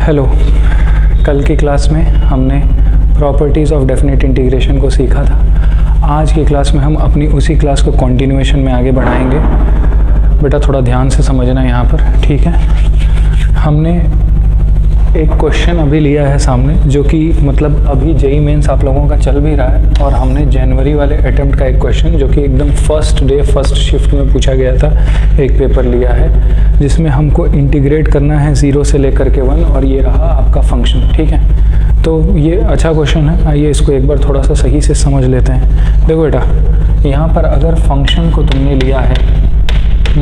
Hello, कल की class में हमने प्रॉपर्टीज़ ऑफ डेफिनेट इंटीग्रेशन को सीखा था। आज की क्लास में हम अपनी उसी क्लास को कंटिन्यूएशन में आगे बढ़ाएंगे। बेटा थोड़ा ध्यान से समझना यहाँ पर, ठीक है। हमने एक क्वेश्चन अभी लिया है सामने, जो कि मतलब अभी जेईई मेंस आप लोगों का चल भी रहा है, और हमने जनवरी वाले अटेम्प्ट का एक क्वेश्चन जो कि एकदम फर्स्ट डे फर्स्ट शिफ्ट में पूछा गया था, एक पेपर लिया है जिसमें हमको इंटीग्रेट करना है 0 से लेकर के 1, और ये रहा आपका फंक्शन, ठीक है। तो ये अच्छा क्वेश्चन है, आइए इसको एक बार थोड़ा सा सही से समझ लेते हैं। देखो बेटा, यहाँ पर अगर फंक्शन को तुमने लिया है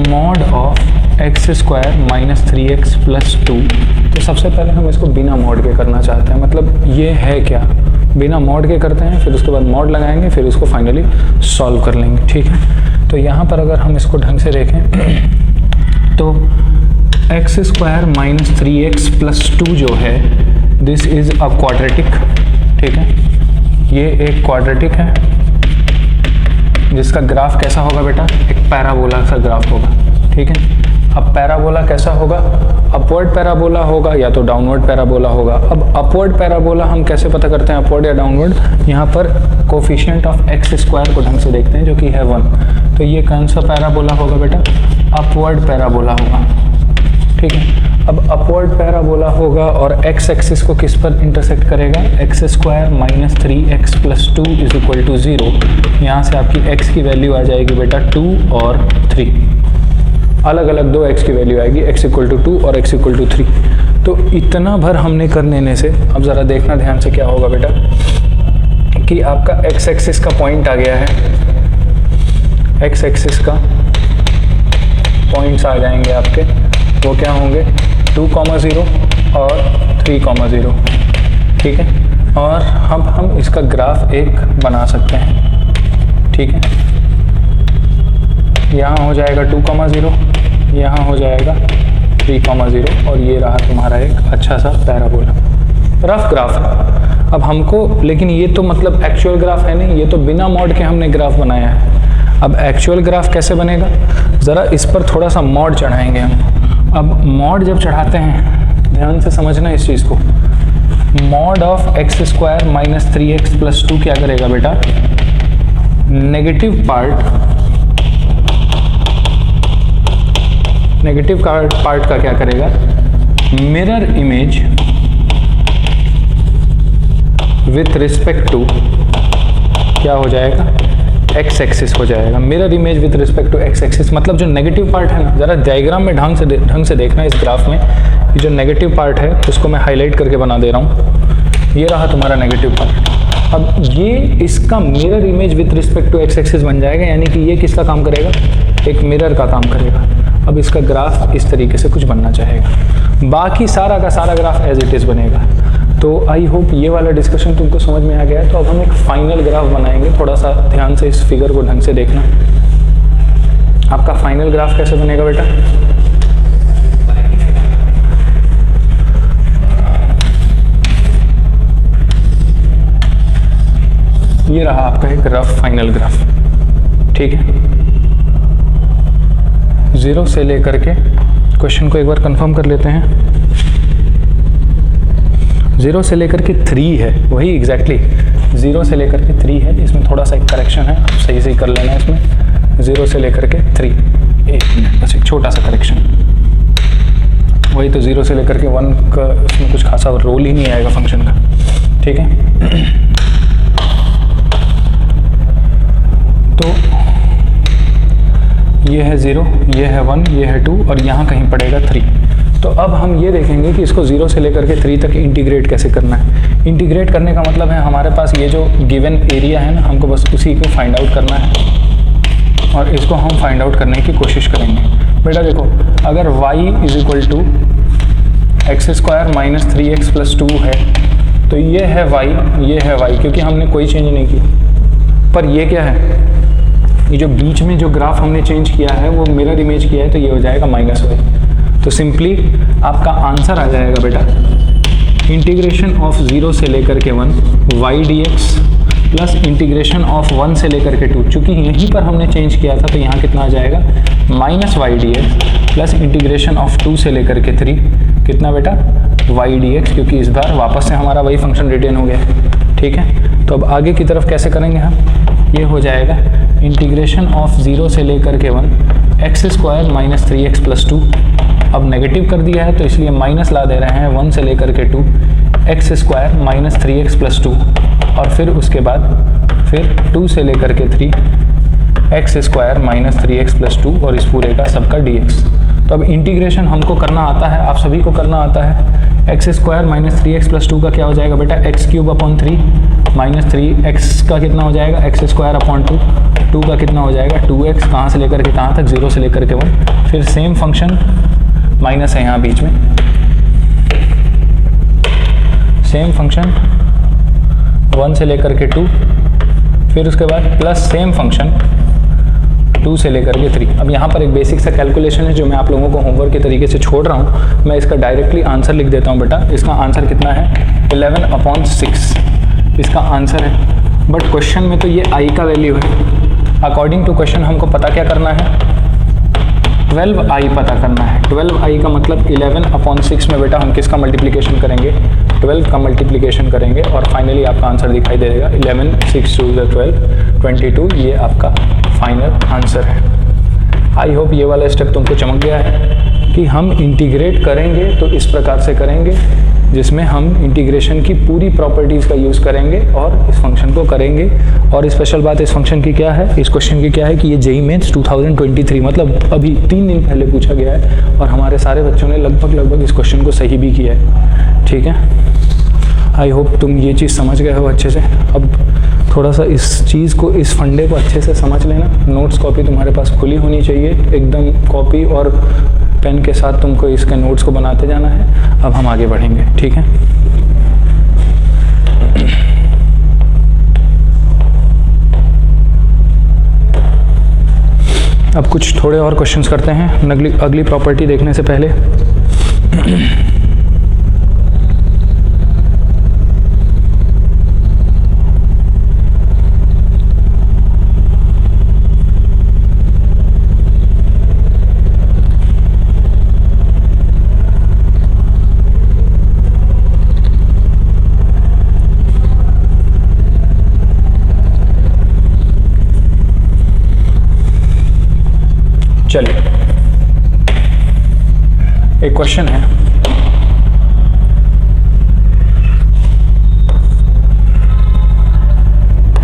mod of x square minus 3x plus 2, तो सबसे पहले हम इसको बिना मॉड के करना चाहते हैं। मतलब ये है क्या, बिना मॉड के करते हैं, फिर उसके बाद मॉड लगाएंगे, फिर उसको फाइनली सॉल्व कर लेंगे, ठीक है। तो यहाँ पर अगर हम इसको ढंग से देखें तो x square minus 3x plus 2 जो है, दिस इज़ अ क्वाड्रेटिक, ठीक है। ये एक क्वाड्रेटिक है जिसका ग्राफ कैसा होगा बेटा, एक पैराबोला सा ग्राफ होगा, ठीक है। अब पैराबोला कैसा होगा, अपवर्ड पैराबोला होगा या तो डाउनवर्ड पैराबोला होगा। अब अपवर्ड पैराबोला हम कैसे पता करते हैं, अपवर्ड या डाउनवर्ड, यहाँ पर कोफिशिएंट ऑफ एक्स स्क्वायर को ढंग से देखते हैं जो कि है 1। तो ये कौन सा पैराबोला होगा बेटा, अपवर्ड पैराबोला होगा, ठीक है। अब अपवर्ड पैराबोला होगा और एक्स एक्सिस को किस पर इंटरसेक्ट करेगा, x square minus 3x plus 2 is equal to 0। यहाँ से आपकी x की वैल्यू आ जाएगी बेटा 2 और 3, अलग अलग दो x की वैल्यू आएगी, x इक्वल टू 2 और x इक्वल टू 3। तो इतना भर हमने कर लेने से अब ज़रा देखना ध्यान से क्या होगा बेटा, कि आपका x एक्सिस का पॉइंट आ गया है, x एक्सिस का पॉइंट्स आ जाएंगे आपके, वो क्या होंगे 2,0 और 3,0, ठीक है। और हम इसका ग्राफ एक बना सकते हैं, ठीक है। यहाँ हो जाएगा 2,0, यहाँ हो जाएगा 3,0, और ये रहा तुम्हारा एक अच्छा सा पैराबोला। रफ ग्राफ है। अब हमको, लेकिन ये तो मतलब एक्चुअल ग्राफ है नहीं, ये तो बिना मॉड के हमने ग्राफ बनाया है। अब एक्चुअल ग्राफ कैसे बनेगा, ज़रा इस पर थोड़ा सा मॉड चढ़ाएंगे हम। अब मॉड जब चढ़ाते हैं, ध्यान से समझना इस चीज़ को, mod of x square minus 3x plus 2 क्या करेगा बेटा, नेगेटिव पार्ट का क्या करेगा, mirror image with respect to क्या हो जाएगा, एक्स एक्सिस हो जाएगा। Mirror image with respect to x axis, मतलब जो नेगेटिव पार्ट है ना, ज़रा डायग्राम में ढंग से देखना इस ग्राफ में, ये जो नेगेटिव पार्ट है उसको मैं हाईलाइट करके बना दे रहा हूँ। ये रहा तुम्हारा नेगेटिव पार्ट। अब ये इसका mirror image with respect to x axis बन जाएगा, यानी कि ये किसका काम करेगा, एक मिरर का काम करेगा। अब इसका ग्राफ इस तरीके से कुछ बनना चाहेगा, बाकी सारा का सारा ग्राफ एज इट इज़ बनेगा। तो आई होप ये वाला डिस्कशन तुमको समझ में आ गया है। तो अब हम एक फाइनल ग्राफ बनाएंगे, थोड़ा सा ध्यान से इस फिगर को ढंग से देखना। आपका फाइनल ग्राफ कैसे बनेगा बेटा, ये रहा आपका एक रफ फाइनल ग्राफ, ठीक है। 0 से लेकर के, क्वेश्चन को एक बार कंफर्म कर लेते हैं, 0 से लेकर के 3 है, वही एग्जैक्टली 0 से लेकर के 3 है। इसमें थोड़ा सा एक करेक्शन है, आप सही से कर लेना है इसमें। 0 से लेकर के 3, 1 मिनट बस एक छोटा सा करेक्शन, वही तो 0 से लेकर के 1 का इसमें कुछ खासा रोल ही नहीं आएगा फंक्शन का, ठीक है। तो ये है 0, ये है 1, ये है 2, और यहाँ कहीं पड़ेगा 3। तो अब हम ये देखेंगे कि इसको 0 से लेकर के 3 तक इंटीग्रेट कैसे करना है। इंटीग्रेट करने का मतलब है हमारे पास ये जो गिवन एरिया है ना, हमको बस उसी को फाइंड आउट करना है, और इसको हम फाइंड आउट करने की कोशिश करेंगे। बेटा देखो, अगर y is equal to x square minus 3x plus 2 है, तो ये है y, ये है y, क्योंकि हमने कोई चेंज नहीं की। पर ये क्या है, ये जो बीच में जो ग्राफ हमने चेंज किया है वो मिरर इमेज किया है, तो ये हो जाएगा माइनस y। तो सिंपली आपका आंसर आ जाएगा बेटा, इंटीग्रेशन ऑफ 0 से लेकर के 1 y dx plus integration of 1 से लेकर के 2, चूँकि यहीं पर हमने चेंज किया था तो यहाँ कितना आ जाएगा minus y d x plus integration of 2 से लेकर के 3, कितना बेटा वाई डी एक्स, क्योंकि इस बार वापस से हमारा वही फंक्शन रिटेन हो गया है। ठीक है, तो अब आगे की तरफ कैसे करेंगे हम, ये हो जाएगा इंटीग्रेशन ऑफ 0 से लेकर के 1 x square minus 3x plus 2। अब नेगेटिव कर दिया है तो इसलिए माइनस ला दे रहे हैं 1 से लेकर के 2 x square minus 3x plus 2, और फिर उसके बाद फिर 2 से लेकर के 3 x square minus 3x plus 2 और इस पूरे का सबका dx। तो अब इंटीग्रेशन हमको करना आता है, आप सभी को करना आता है। X square minus 3x plus 2 का क्या हो जाएगा बेटा, x cube upon 3 minus 3x का कितना हो जाएगा, एक्स स्क्वायर अपॉन 2 का कितना हो जाएगा 2x, कहाँ से लेकर के कहाँ तक, 0 से लेकर के 1। फिर सेम फंक्शन माइनस है यहाँ बीच में, सेम फंक्शन 1 से लेकर के 2, फिर उसके बाद प्लस सेम फंक्शन 2 से लेकर के 3। अब यहाँ पर एक बेसिक सा कैलकुलेशन है जो मैं आप लोगों को होमवर्क के तरीके से छोड़ रहा हूँ। मैं इसका डायरेक्टली आंसर लिख देता हूँ बेटा। इसका आंसर कितना है, 11/6 इसका आंसर है। बट क्वेश्चन में तो ये i का वैल्यू है। अकॉर्डिंग टू क्वेश्चन हमको पता क्या करना है, 12i पता करना है। 12i का मतलब 11/6 में बेटा हम किसका मल्टीप्लिकेशन करेंगे, 12 का मल्टीप्लिकेशन करेंगे और फाइनली आपका आंसर दिखाई दे देगा 11 6 2 12 22। ये आपका फाइनल आंसर है। आई होप ये वाला स्टेप तुमको चमक गया है कि हम इंटीग्रेट करेंगे तो इस प्रकार से करेंगे, जिसमें हम इंटीग्रेशन की पूरी प्रॉपर्टीज़ का यूज़ करेंगे और इस फंक्शन को करेंगे। और स्पेशल बात इस फंक्शन की क्या है, इस क्वेश्चन की क्या है कि ये जेईई मेंस 2023 मतलब अभी 3 दिन पहले पूछा गया है और हमारे सारे बच्चों ने लगभग इस क्वेश्चन को सही भी किया है। ठीक है, आई होप तुम ये चीज़ समझ गए हो अच्छे से। अब थोड़ा सा इस चीज़ को, इस फंडे को अच्छे से समझ लेना। नोट्स कॉपी तुम्हारे पास खुली होनी चाहिए एकदम, कॉपी और पेन के साथ तुमको इसके नोट्स को बनाते जाना है। अब हम आगे बढ़ेंगे, ठीक है। अब कुछ थोड़े और क्वेश्चंस करते हैं अगली प्रॉपर्टी देखने से पहले। चलिए, एक क्वेश्चन है,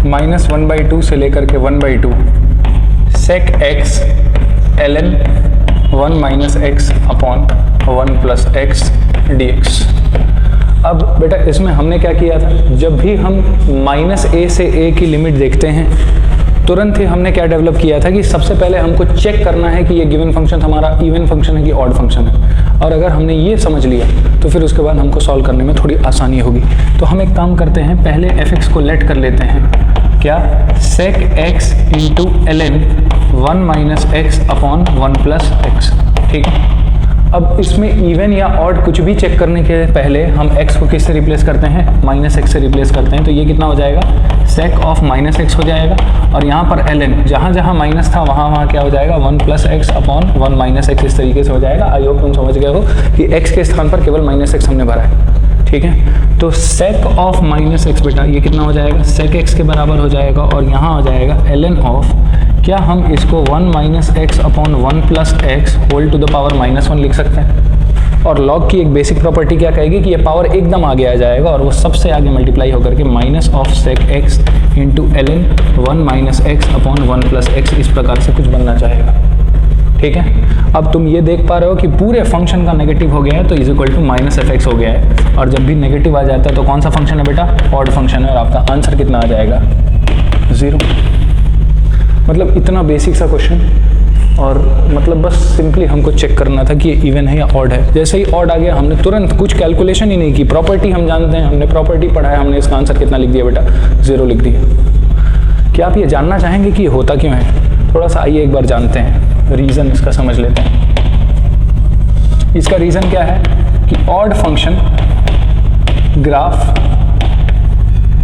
-1/2 से लेकर के 1/2 sec x ln 1 minus x upon 1 plus x dx। अब बेटा इसमें हमने क्या किया था, जब भी हम -a से a की लिमिट देखते हैं तुरंत ही हमने क्या डेवलप किया था कि सबसे पहले हमको चेक करना है कि ये गिवन फंक्शन हमारा इवन फंक्शन है कि ऑड फंक्शन है। और अगर हमने ये समझ लिया तो फिर उसके बाद हमको सॉल्व करने में थोड़ी आसानी होगी। तो हम एक काम करते हैं, पहले fx को लेट कर लेते हैं, क्या, sec x into ln 1 minus x upon 1 plus x. ठीक है, अब इसमें इवन या ऑड कुछ भी चेक करने के पहले हम x को किससे रिप्लेस करते हैं, -x से रिप्लेस करते हैं। तो ये कितना हो जाएगा, sec ऑफ -x हो जाएगा और यहाँ पर ln जहाँ जहाँ माइनस था वहाँ क्या हो जाएगा, 1 plus x upon 1 minus x, इस तरीके से हो जाएगा। आई होप तुम समझ गए हो कि x के स्थान पर केवल -x हमने भरा है। ठीक है, तो sec ऑफ -x बेटा ये कितना हो जाएगा, sec x के बराबर हो जाएगा और यहाँ हो जाएगा ln ऑफ, क्या हम इसको 1 minus x upon 1 plus x whole to the power -1 लिख सकते हैं। और लॉग की एक बेसिक प्रॉपर्टी क्या कहेगी कि ये पावर एकदम आगे आ जाएगा और वो सबसे आगे मल्टीप्लाई होकर के minus of sec x into ln 1 minus x upon 1 plus x, इस प्रकार से कुछ बनना चाहेगा। ठीक है, अब तुम ये देख पा रहे हो कि पूरे फंक्शन का नेगेटिव हो गया है तो इज इक्वल टू -fx हो गया है। और जब भी नेगेटिव आ जाता है तो कौन सा फंक्शन है बेटा, ऑड फंक्शन है। और आपका आंसर कितना आ जाएगा, 0। मतलब इतना बेसिक सा क्वेश्चन, और मतलब बस सिंपली हमको चेक करना था कि ये इवन है या ऑड है। जैसे ही ऑड आ गया हमने तुरंत कुछ कैलकुलेशन ही नहीं की, प्रॉपर्टी हम जानते हैं, हमने प्रॉपर्टी पढ़ा है, हमने इसका आंसर कितना लिख दिया बेटा, 0 लिख दिया। क्या आप ये जानना चाहेंगे कि ये होता क्यों है? थोड़ा सा आइए एक बार जानते हैं, रीज़न इसका समझ लेते हैं। इसका रीज़न क्या है कि odd function graph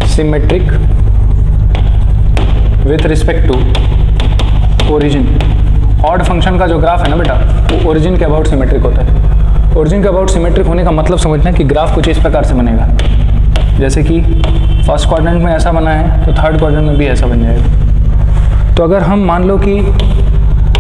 symmetric with respect to origin. Odd function का जो ग्राफ है ना बेटा, वो ओरिजिन के अबाउट सिमेट्रिक होता है। ओरिजिन के अबाउट सिमेट्रिक होने का मतलब समझना कि ग्राफ कुछ इस प्रकार से बनेगा, जैसे कि फर्स्ट क्वाड्रेंट में ऐसा बना है तो थर्ड क्वाड्रेंट में भी ऐसा बन जाएगा। तो अगर हम मान लो कि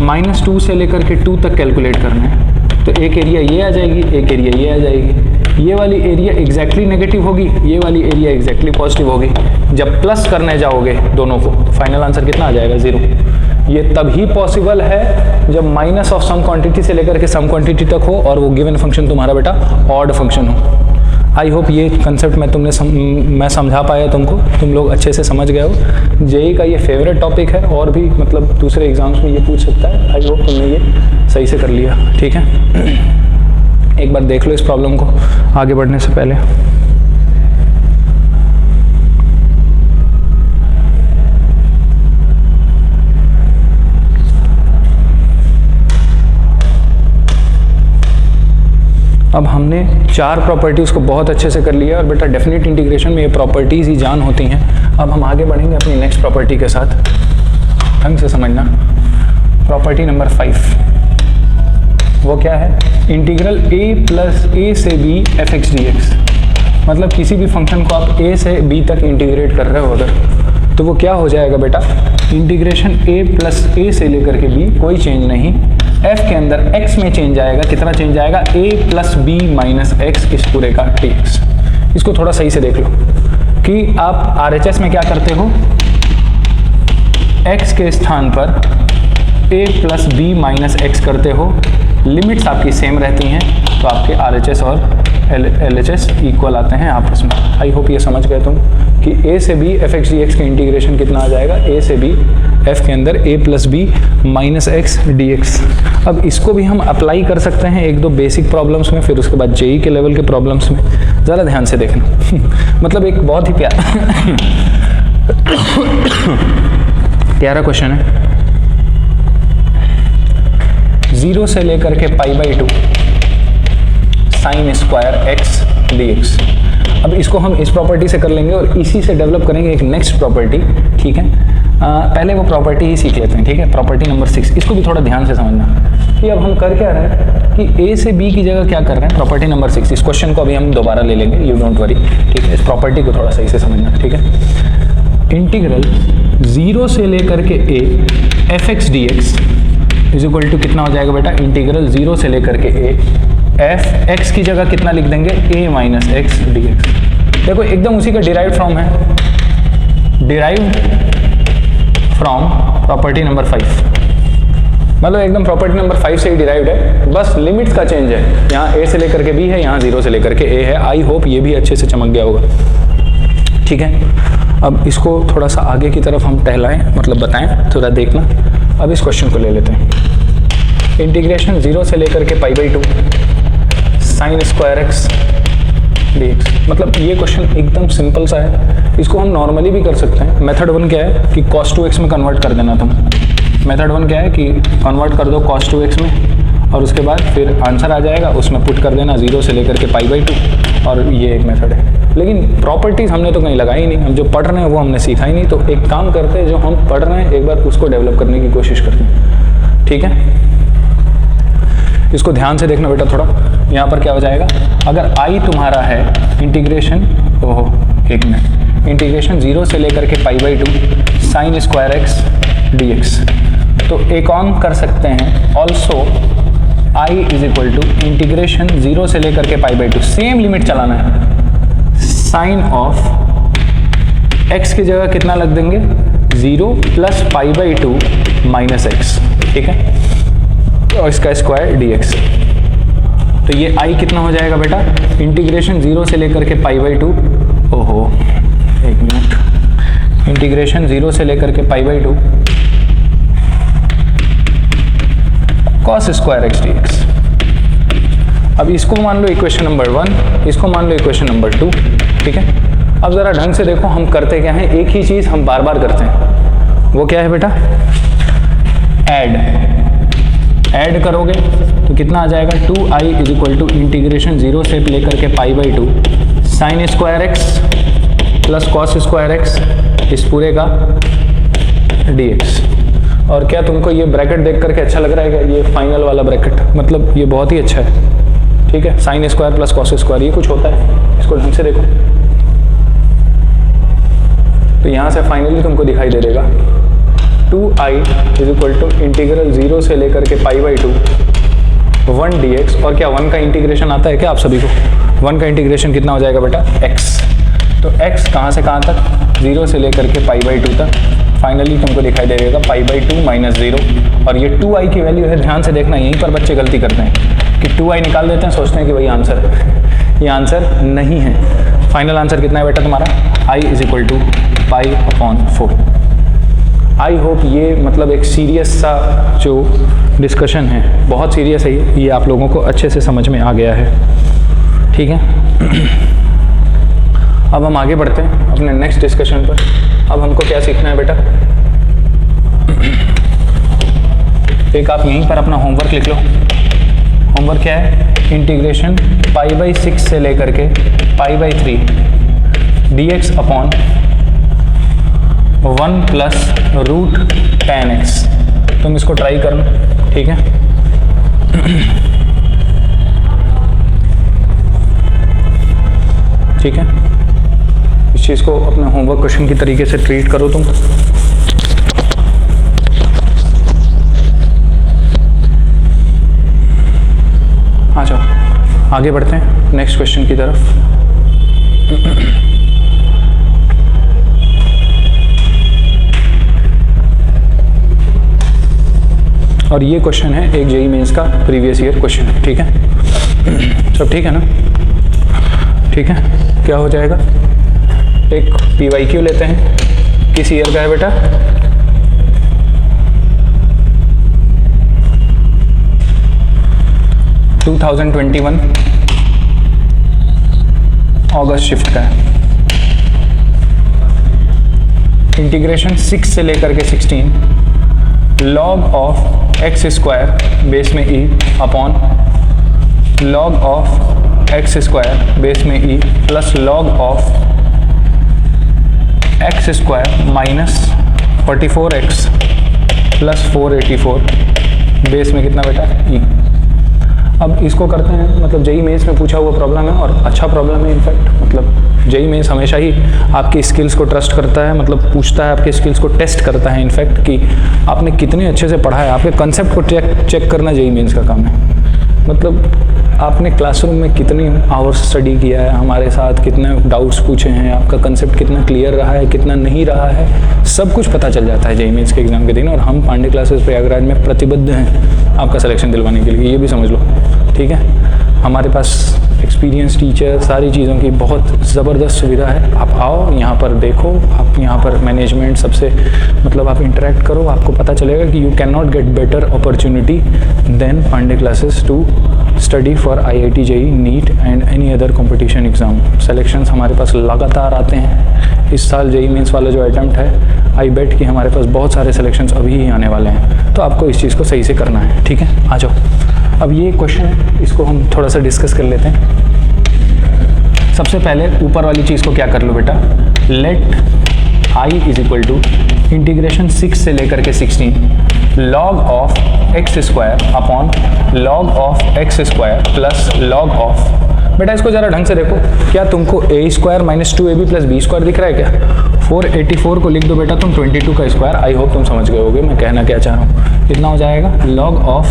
-2 से लेकर के 2 तक कैलकुलेट करना है तो एक एरिया ये आ जाएगी, एक एरिया ये आ जाएगी। ये वाली एरिया एग्जैक्टली नेगेटिव होगी, ये वाली एरिया एग्जैक्टली पॉजिटिव होगी। जब प्लस करने जाओगे दोनों को तो फाइनल आंसर कितना आ जाएगा? 0। ये तभी पॉसिबल है जब माइनस ऑफ सम क्वांटिटी से लेकर के सम क्वांटिटी तक हो और वो गिवन फंक्शन तुम्हारा बेटा ऑड फंक्शन हो। आई होप ये कंसेप्ट मैं समझा पाया तुमको, तुम लोग अच्छे से समझ गए हो। जेई का ये फेवरेट टॉपिक है और भी मतलब दूसरे एग्जाम्स में ये पूछ सकता है। आई होप तुमने ये सही से कर लिया, ठीक है। एक बार देख लो इस प्रॉब्लम को आगे बढ़ने से पहले। अब हमने 4 प्रॉपर्टीज़ को बहुत अच्छे से कर लिया और बेटा डेफिनेट इंटीग्रेशन में ये प्रॉपर्टीज़ ही जान होती हैं। अब हम आगे बढ़ेंगे अपनी नेक्स्ट प्रॉपर्टी के साथ, ढंग से समझना। प्रॉपर्टी नंबर 5 वो क्या है? इंटीग्रल a प्लस a से b fx dx। मतलब किसी भी फंक्शन को आप a से b तक इंटीग्रेट कर रहे हो अगर, तो वो क्या हो जाएगा बेटा? इंटीग्रेशन a प्लस a से लेकर के b, कोई चेंज नहीं, f के अंदर x में चेंज आएगा। कितना चेंज आएगा? a plus b minus x इस पूरे का dx। इसको थोड़ा सही से देख लो कि आप RHS में क्या करते हो, x के स्थान पर a plus b minus x करते हो, लिमिट्स आपकी सेम रहती हैं तो आपके RHS और LHS इक्वल आते हैं आपस में। आई होप ये समझ गए तुम कि a से b fx dx का इंटीग्रेशन कितना आ जाएगा? a से b f के अंदर a plus b minus x dx। अब इसको भी हम अप्लाई कर सकते हैं एक दो बेसिक प्रॉब्लम्स में, फिर उसके बाद जेई के लेवल के प्रॉब्लम्स में। ज़रा ध्यान से देखना मतलब एक बहुत ही प्यारा क्वेश्चन है। 0 से लेकर के π/2 साइन स्क्वायर x dx। अब इसको हम इस प्रॉपर्टी से कर लेंगे और इसी से डेवलप करेंगे एक नेक्स्ट प्रॉपर्टी, ठीक है। पहले वो प्रॉपर्टी ही सीख लेते हैं, ठीक है। प्रॉपर्टी नंबर 6, इसको भी थोड़ा ध्यान से समझना कि अब हम कर क्या रहे हैं कि a से b की जगह क्या कर रहे हैं। प्रॉपर्टी नंबर 6, इस क्वेश्चन को अभी हम दोबारा ले लेंगे, यू डोंट वरी, ठीक है। इस प्रॉपर्टी को थोड़ा सही से समझना, ठीक है। इंटीग्रल 0 से लेकर के a fx dx is equal to कितना हो जाएगा बेटा? इंटीग्रल 0 से लेकर के a f x की जगह कितना लिख देंगे? a minus x dx। देखो एकदम उसी का डिराइव फ्रॉम है, डिराइव फ्रॉम प्रॉपर्टी नंबर 5। मतलब एकदम प्रॉपर्टी नंबर 5 से ही डिराइव्ड है, बस लिमिट्स का चेंज है। यहाँ a से लेकर के b है, यहाँ 0 से लेकर के a है। आई होप ये भी अच्छे से चमक गया होगा, ठीक है। अब इसको थोड़ा सा आगे की तरफ हम टहलाएं, मतलब बताएं, थोड़ा देखना। अब इस क्वेश्चन को ले लेते हैं। इंटीग्रेशन 0 से लेकर के π/2 साइन स्क्वायर x dx। मतलब ये क्वेश्चन एकदम सिंपल सा है, इसको हम नॉर्मली भी कर सकते हैं। मेथड 1 क्या है कि cos 2x में कन्वर्ट कर देना तुम। मेथड 1 क्या है कि कन्वर्ट कर दो cos 2x में और उसके बाद फिर आंसर आ जाएगा, उसमें पुट कर देना 0 से लेकर के π/2, और ये एक मेथड है। लेकिन प्रॉपर्टीज़ हमने तो कहीं लगाई नहीं, हम जो पढ़ रहे हैं वो हमने सीखा ही नहीं। तो एक काम करते हैं, जो हम पढ़ रहे हैं एक बार उसको डेवलप करने की कोशिश करते हैं, ठीक है। इसको ध्यान से देखना बेटा थोड़ा। यहाँ पर क्या हो जाएगा, अगर i तुम्हारा है इंटीग्रेशन, ओहो एक मिनट, इंटीग्रेशन 0 से लेकर के π/2 साइन स्क्वायर x dx, तो एक ऑन कर सकते हैं also i is equal to integration 0 से लेकर के π/2, सेम लिमिट चलाना है। साइन ऑफ x की जगह कितना लग देंगे? 0 प्लस π/2 माइनस एक्स, ठीक है, और इसका स्क्वायर dx। तो ये i कितना हो जाएगा बेटा? इंटीग्रेशन 0 से लेकर के π/2, ओहो एक मिनट, इंटीग्रेशन 0 से लेकर के π/2 cos स्क्वायर x dx। अब इसको मान लो इक्वेशन नंबर 1, इसको मान लो इक्वेशन नंबर 2, ठीक है। अब ज़रा ढंग से देखो, हम करते क्या हैं, एक ही चीज़ हम बार बार करते हैं। वो क्या है बेटा? ऐड करोगे तो कितना आ जाएगा? 2i is equal to integration 0 से लेकर के π/2 sine square X plus cos square X इस पूरे का dx। और क्या तुमको ये ब्रैकेट देख करके अच्छा लग रहा है क्या? ये फाइनल वाला ब्रैकेट, मतलब ये बहुत ही अच्छा है, ठीक है, sine square plus cos square, ये कुछ होता है, इसको ढंग से देखो। तो यहाँ से फाइनली तुमको दिखाई दे देगा 2i is equal to integral 0 से लेकर के π/2 1 dx। और क्या 1 का इंटीग्रेशन आता है क्या आप सभी को? 1 का इंटीग्रेशन कितना हो जाएगा बेटा? x। तो x कहाँ से कहाँ तक? 0 से लेकर के π/2 तक। फाइनली तुमको दिखाई दे देगा π/2 माइनस 0। और ये 2i की वैल्यू है, ध्यान से देखना, यहीं पर बच्चे गलती करते हैं कि 2i निकाल देते हैं, सोचते हैं कि वही आंसर है। ये आंसर नहीं है। फाइनल आंसर कितना है बेटा तुम्हारा? i is equal to π/4। I hope ये मतलब एक सीरियस सा जो डिस्कशन है, बहुत सीरियस है ये आप लोगों को अच्छे से समझ में आ गया है। ठीक है, अब हम आगे बढ़ते हैं अपने नेक्स्ट डिस्कशन पर। अब हमको क्या सीखना है बेटा? एक आप यहीं पर अपना होमवर्क लिख लो। होमवर्क क्या है? इंटीग्रेशन π/6 से लेकर के π/3 dx upon 1 plus root tan x। तुम इसको ट्राई करना, ठीक है? ठीक है, इस चीज़ को अपने होमवर्क क्वेश्चन की तरीके से ट्रीट करो तुम। आ जाओ, आगे बढ़ते हैं नेक्स्ट क्वेश्चन की तरफ। और ये क्वेश्चन है एक जेईई मेंस का प्रीवियस ईयर क्वेश्चन है। ठीक है, सब ठीक है ना? ठीक है, क्या हो जाएगा? एक PYQ लेते हैं। किस ईयर का है बेटा? (2021) अगस्त शिफ्ट का है। इंटीग्रेशन 6 से लेकर के 16 log of x square base में e upon log of x square base में e plus log of x square minus 44x plus 484 base में कितना बेटा? ई। अब इसको करते हैं, मतलब जेईई मेंस में पूछा हुआ प्रॉब्लम है और अच्छा प्रॉब्लम है। इनफैक्ट मतलब जेईई मेंस हमेशा ही आपकी स्किल्स को ट्रस्ट करता है, मतलब पूछता है आपके स्किल्स को टेस्ट करता है इनफैक्ट कि आपने कितने अच्छे से पढ़ा है। आपके कंसेप्ट को चेक करना जेईई मेंस का काम है। मतलब आपने क्लासरूम में कितनी आवर्स स्टडी किया है हमारे साथ, कितने डाउट्स पूछे हैं, आपका कंसेप्ट कितना क्लियर रहा है, कितना नहीं रहा है, सब कुछ पता चल जाता है जेईई मेंस के एग्जाम के दिन। और हम पांडे क्लासेस प्रयागराज में प्रतिबद्ध हैं आपका सिलेक्शन दिलवाने के लिए, ये भी समझ लो। ठीक है, हमारे पास एक्सपीरियंस टीचर, सारी चीज़ों की बहुत ज़बरदस्त सुविधा है। आप आओ यहाँ पर, देखो, आप यहाँ पर मैनेजमेंट सबसे मतलब आप इंटरेक्ट करो, आपको पता चलेगा कि you can not get better opportunity than Pandey classes to study for IIT JEE NEET and any other competition exam. Selections हमारे पास लगातार आते हैं। इस साल जेईई मेंस वाला जो अटैम्प्ट है, आई बेट कि हमारे पास बहुत सारे सिलेक्शंस अभी ही आने वाले हैं। तो आपको इस चीज़ को सही से करना है। ठीक है, आ जाओ। अब ये क्वेश्चन है, इसको हम थोड़ा सा डिस्कस कर लेते हैं। सबसे पहले ऊपर वाली चीज़ को क्या कर लो बेटा? Let i is equal to integration 6 से लेकर के 16 log of x square upon log of x square plus log of. बेटा इसको ज़रा ढंग से देखो, क्या तुमको a square minus 2ab plus b square दिख रहा है क्या? 484 को लिख दो बेटा तुम 22 का स्क्वायर। आई होप तुम समझ गए होगे मैं कहना क्या चाह रहा हूँ। कितना हो जाएगा? लॉग ऑफ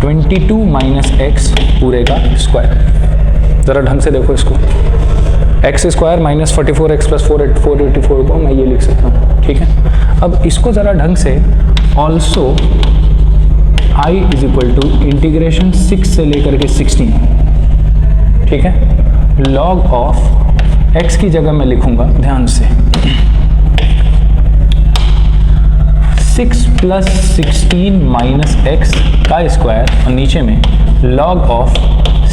22 माइनस एक्स पूरे का स्क्वायर। ज़रा ढंग से देखो इसको, x square minus 44x plus 484 को मैं ये लिख सकता हूँ। ठीक है, अब इसको ज़रा ढंग से also i is equal to integration 6 से लेकर के 16, ठीक है, लॉग ऑफ x की जगह मैं लिखूंगा ध्यान से 6 प्लस 16 माइनस एक्स का स्क्वायर और नीचे में log of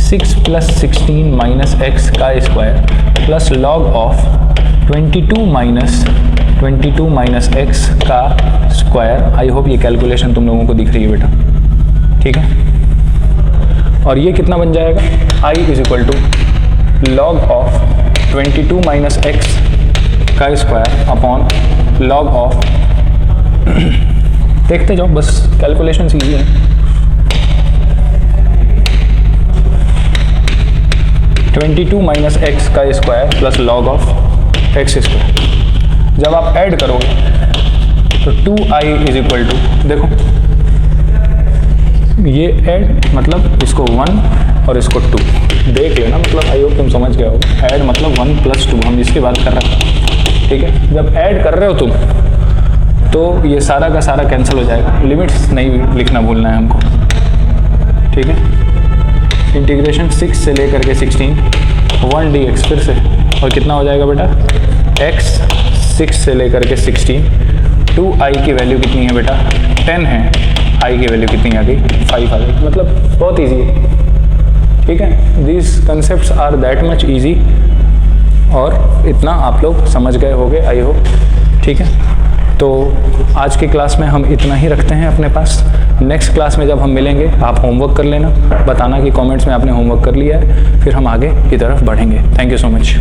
6 plus 16 minus x का square plus log of 22 minus x का स्क्वायर। आई होप ये कैलकुलेशन तुम लोगों को दिख रही है बेटा। ठीक है, और ये कितना बन जाएगा? i is equal to log of 22 minus x का स्क्वायर अपॉन लॉग ऑफ देखते जाओ, बस कैलकुलेशन ईजी है। 22 माइनस एक्स का square plus log of x square. जब आप ऐड करोगे तो 2i इज इक्वल टू, देखो ये ऐड मतलब इसको 1 और इसको 2 देख लेना, मतलब आई होप तुम समझ गए हो। ऐड मतलब 1 + 2, हम इसकी बात कर रहे हैं, ठीक है। जब ऐड कर रहे हो तुम तो ये सारा का सारा कैंसिल हो जाएगा, लिमिट्स नहीं लिखना भूलना है हमको, ठीक है। इंटीग्रेशन 6 से लेकर के 16 1 dx फिर से, और कितना हो जाएगा बेटा x 6 से लेकर के 16, 2i की वैल्यू कितनी है बेटा 10 है, i की वैल्यू कितनी आ गई 5 आ गई, मतलब बहुत ईजी है, ठीक है। These concept are that much easy, और इतना आप लोग समझ गए होंगे आई होप, ठीक है। तो आज की क्लास में हम इतना ही रखते हैं अपने पास। नेक्स्ट क्लास में जब हम मिलेंगे आप होमवर्क कर लेना, बताना कि कमेंट्स में आपने होमवर्क कर लिया है, फिर हम आगे की तरफ बढ़ेंगे। Thank you so much.